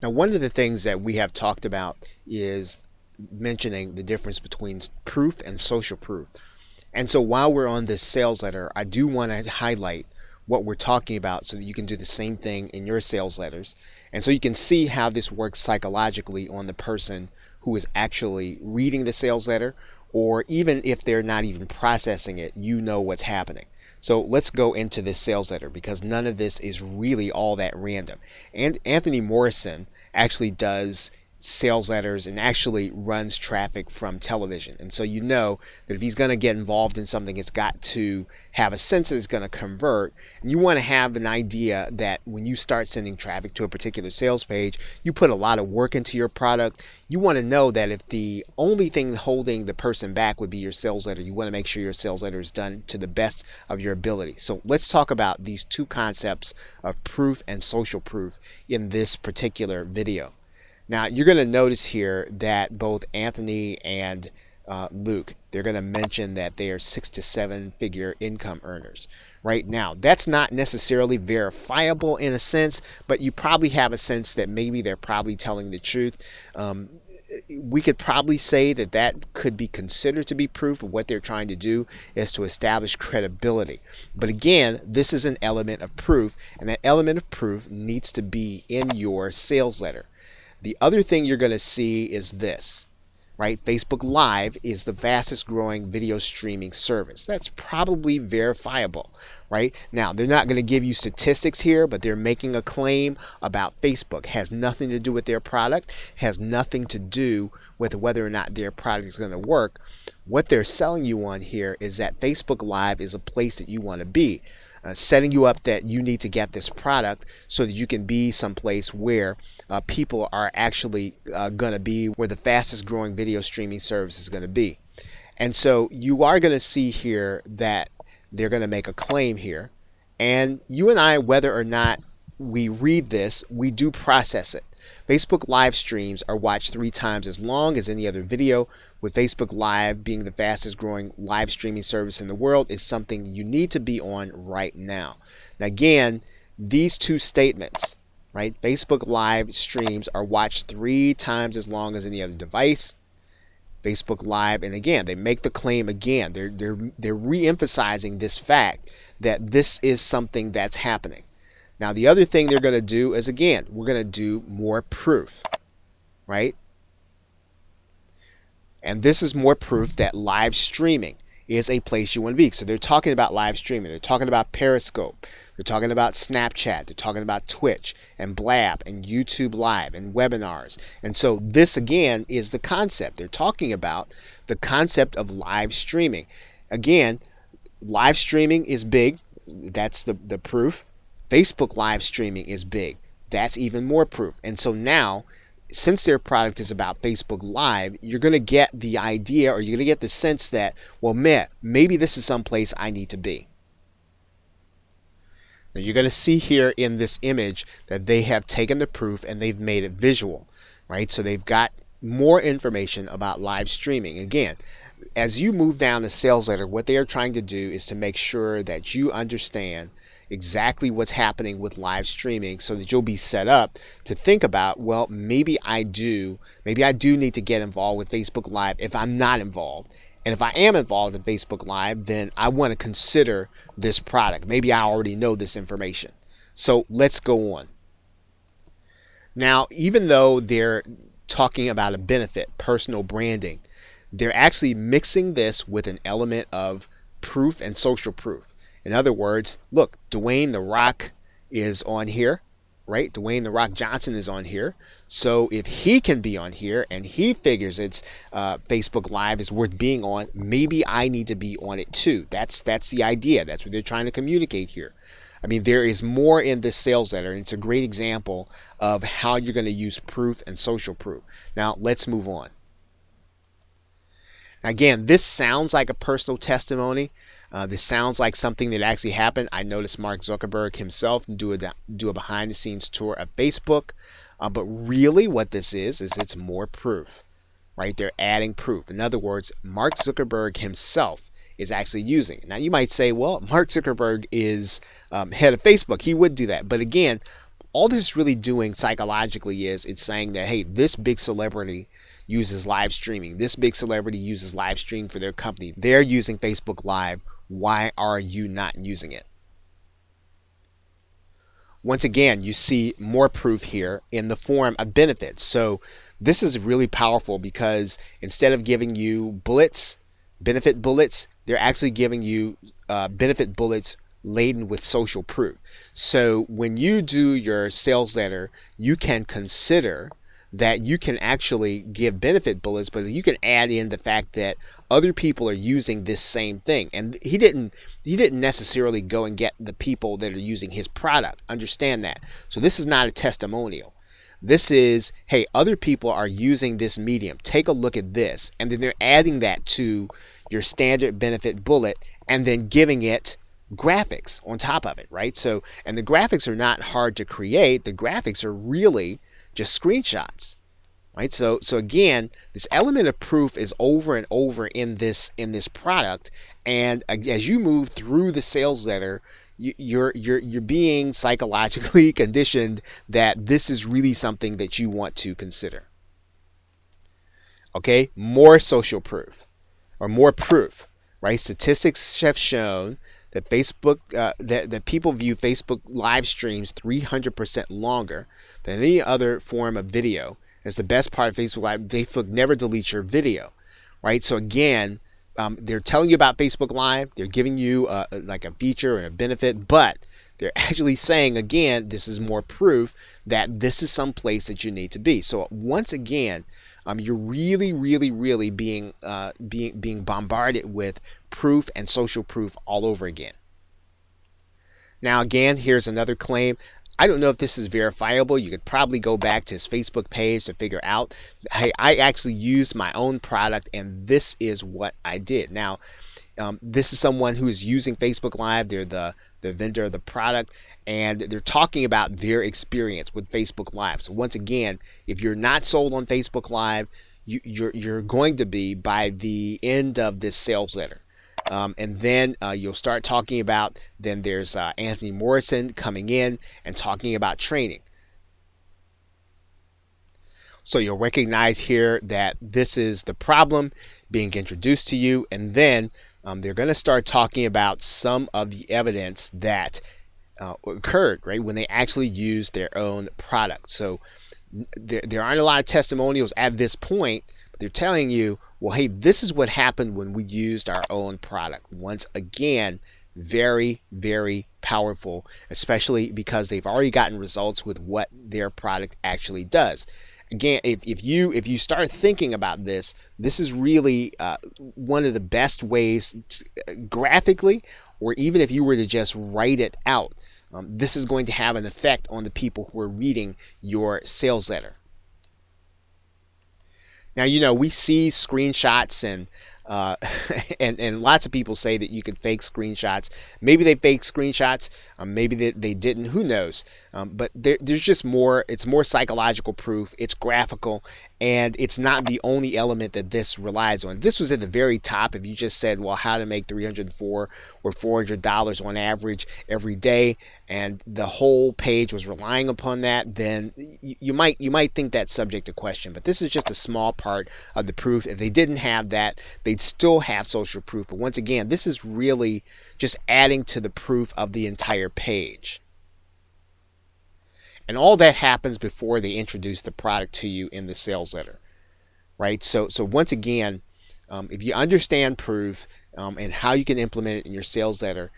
Now, one of the things that we have talked about is mentioning the difference between proof and social proof. And so while we're on this sales letter, I do want to highlight what we're talking about so that you can do the same thing in your sales letters. And so you can see how this works psychologically on the person who is actually reading the sales letter, or even if they're not even processing it, you know what's happening. So let's go into this sales letter because none of this is really all that random. And Anthony Morrison actually does sales letters and actually runs traffic from television. And so you know that if he's going to get involved in something, it's got to have a sense that it's going to convert. And you want to have an idea that when you start sending traffic to a particular sales page, you put a lot of work into your product. You want to know that if the only thing holding the person back would be your sales letter, you want to make sure your sales letter is done to the best of your ability. So let's talk about these two concepts of proof and social proof in this particular video. Now, you're going to notice here that both Anthony and Luke, they're going to mention that they are 6 to 7 figure income earners. Right now, that's not necessarily verifiable in a sense, but you probably have a sense that maybe they're probably telling the truth. We could probably say that that could be considered to be proof, but what they're trying to do is to establish credibility. But again, this is an element of proof, and that element of proof needs to be in your sales letter. The other thing you're going to see is this, right? Facebook Live is the fastest growing video streaming service. That's probably verifiable, right? Now, they're not going to give you statistics here, but they're making a claim about Facebook. It has nothing to do with their product, has nothing to do with whether or not their product is going to work. What they're selling you on here is that Facebook Live is a place that you want to be. Setting you up that you need to get this product so that you can be someplace where people are actually going to be, where the fastest growing video streaming service is going to be. And so you are going to see here that they're going to make a claim here. And you and I, whether or not we read this, we do process it. Facebook live streams are watched 3 times as long as any other video, with Facebook Live being the fastest growing live streaming service in the world. Is something you need to be on right now. Now again, these two statements, right? Facebook Live streams are watched 3 times as long as any other device. Facebook Live, and again, they make the claim again. They're re-emphasizing this fact that this is something that's happening. Now, the other thing they're going to do is, again, we're going to do more proof, right? And this is more proof that live streaming is a place you want to be. So they're talking about live streaming. They're talking about Periscope. They're talking about Snapchat. They're talking about Twitch and Blab and YouTube Live and webinars. And so this, again, is the concept. They're talking about the concept of live streaming. Again, live streaming is big. That's the proof. Facebook live streaming is big. That's even more proof. And so now, since their product is about Facebook Live, you're going to get the idea, or you're going to get the sense that, well, man, maybe this is someplace I need to be. Now you're going to see here in this image that they have taken the proof and they've made it visual, right? So they've got more information about live streaming. Again, as you move down the sales letter, what they are trying to do is to make sure that you understand exactly what's happening with live streaming, so that you'll be set up to think about, well, maybe I do need to get involved with Facebook Live if I'm not involved. And if I am involved in Facebook Live, then I want to consider this product. Maybe I already know this information. So let's go on. Now, even though they're talking about a benefit, personal branding, they're actually mixing this with an element of proof and social proof. In other words, look, Dwayne The Rock is on here, right? Dwayne The Rock Johnson is on here. So if he can be on here and he figures it's Facebook Live is worth being on, maybe I need to be on it too. That's the idea. That's what they're trying to communicate here. I mean, there is more in this sales letter, and it's a great example of how you're going to use proof and social proof. Now, let's move on. Again, this sounds like a personal testimony. This sounds like something that actually happened. I noticed Mark Zuckerberg himself do a behind-the-scenes tour of Facebook. But really what this is it's more proof, right? They're adding proof. In other words, Mark Zuckerberg himself is actually using it. Now, you might say, well, Mark Zuckerberg is head of Facebook. He would do that. But again, all this is really doing psychologically is it's saying that, hey, this big celebrity uses live streaming. This big celebrity uses live stream for their company. They're using Facebook Live. Why are you not using it? Once again, you see more proof here in the form of benefits. So this is really powerful because instead of giving you bullets, benefit bullets, they're actually giving you benefit bullets laden with social proof. So when you do your sales letter, you can consider that you can actually give benefit bullets, but you can add in the fact that other people are using this same thing. And he didn't necessarily go and get the people that are using his product. Understand that. So this is not a testimonial. This is, hey, other people are using this medium. Take a look at this. And then they're adding that to your standard benefit bullet and then giving it graphics on top of it, right? So, and the graphics are not hard to create. The graphics are really just screenshots, right? So again, this element of proof is over and over in this product. And as you move through the sales letter, you're being psychologically conditioned that this is really something that you want to consider. Okay, more social proof or more proof, right? Statistics have shown that Facebook, that people view Facebook live streams 300% longer than any other form of video. It's the best part of Facebook Live. Facebook never deletes your video, right? So again, they're telling you about Facebook Live. They're giving you like a feature and a benefit, but they're actually saying, again, this is more proof that this is some place that you need to be. So once again, you're really being bombarded with proof and social proof all over again. Now again, here's another claim. I don't know if this is verifiable. You could probably go back to his Facebook page to figure out, hey, I actually used my own product and this is what I did. Now, this is someone who is using Facebook Live. They're the vendor of the product, and they're talking about their experience with Facebook Live. So once again, if you're not sold on Facebook Live, you're going to be by the end of this sales letter. And then you'll start talking about, then there's Anthony Morrison coming in and talking about training. So you'll recognize here that this is the problem being introduced to you, and then they're going to start talking about some of the evidence that occurred, right, when they actually used their own product. So there aren't a lot of testimonials at this point, but they're telling you, well, hey, this is what happened when we used our own product. Once again, very powerful, especially because they've already gotten results with what their product actually does. Again, if you start thinking about this, this is really one of the best ways graphically, or even if you were to just write it out, this is going to have an effect on the people who are reading your sales letter. Now, we see screenshots and and lots of people say that you can fake screenshots. Maybe they fake screenshots. Maybe they didn't. Who knows? But there's just more. It's more psychological proof. It's graphical. And it's not the only element that this relies on. If this was at the very top, if you just said, well, how to make $304 or $400 on average every day, and the whole page was relying upon that, then you might think that's subject to question. But this is just a small part of the proof. If they didn't have that, they'd still have social proof. But once again, this is really just adding to the proof of the entire page. And all that happens before they introduce the product to you in the sales letter, right? So once again, if you understand proof and how you can implement it in your sales letter,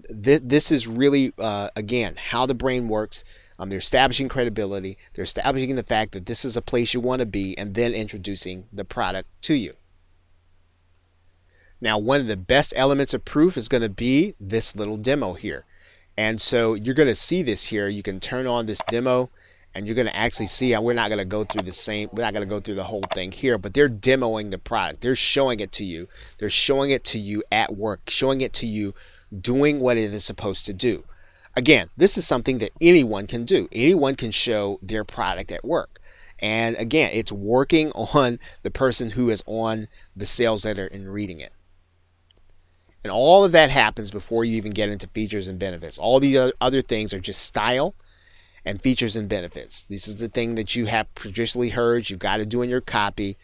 this is really, again, how the brain works. They're establishing credibility. They're establishing the fact that this is a place you want to be, and then introducing the product to you. Now, one of the best elements of proof is going to be this little demo here. And so you're going to see this here. You can turn on this demo and you're going to actually see, and we're not going to go through the whole thing here, but they're demoing the product. They're showing it to you. They're showing it to you at work, showing it to you doing what it is supposed to do. Again, this is something that anyone can do. Anyone can show their product at work. And again, it's working on the person who is on the sales letter and reading it. And all of that happens before you even get into features and benefits. All the other things are just style and features and benefits. This is the thing that you have traditionally heard you've got to do in your copy,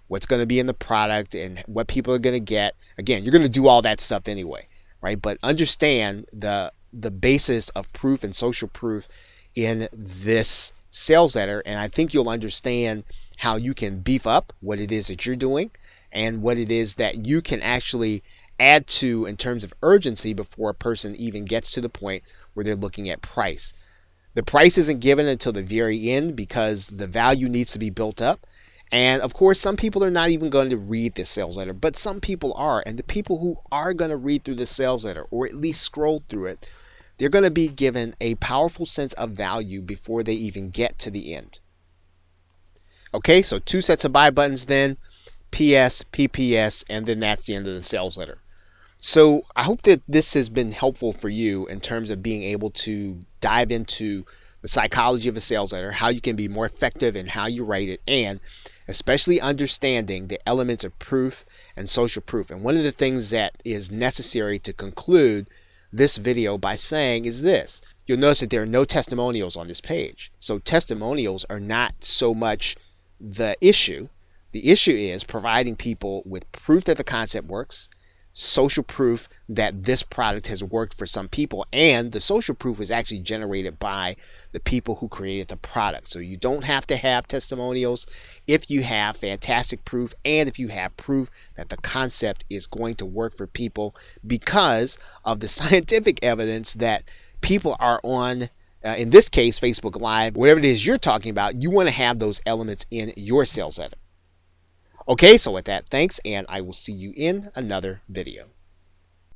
what's going to be in the product and what people are going to get. Again, you're going to do all that stuff anyway, right? But understand the basis of proof and social proof in this sales letter, and I think you'll understand how you can beef up what it is that you're doing and what it is that you can actually add to in terms of urgency before a person even gets to the point where they're looking at price. The price isn't given until the very end because the value needs to be built up. And of course, some people are not even going to read this sales letter, but some people are. And the people who are going to read through the sales letter, or at least scroll through it, they're going to be given a powerful sense of value before they even get to the end. Okay, so 2 sets of buy buttons then, PS, PPS, and then that's the end of the sales letter. So I hope that this has been helpful for you in terms of being able to dive into the psychology of a sales letter, how you can be more effective in how you write it, and especially understanding the elements of proof and social proof. And one of the things that is necessary to conclude this video by saying is this. You'll notice that there are no testimonials on this page. So testimonials are not so much the issue. The issue is providing people with proof that the concept works, social proof that this product has worked for some people, and the social proof is actually generated by the people who created the product. So you don't have to have testimonials if you have fantastic proof and if you have proof that the concept is going to work for people because of the scientific evidence that people are on, in this case, Facebook Live, whatever it is you're talking about. You want to have those elements in your sales letter. Okay, so with that, thanks, and I will see you in another video.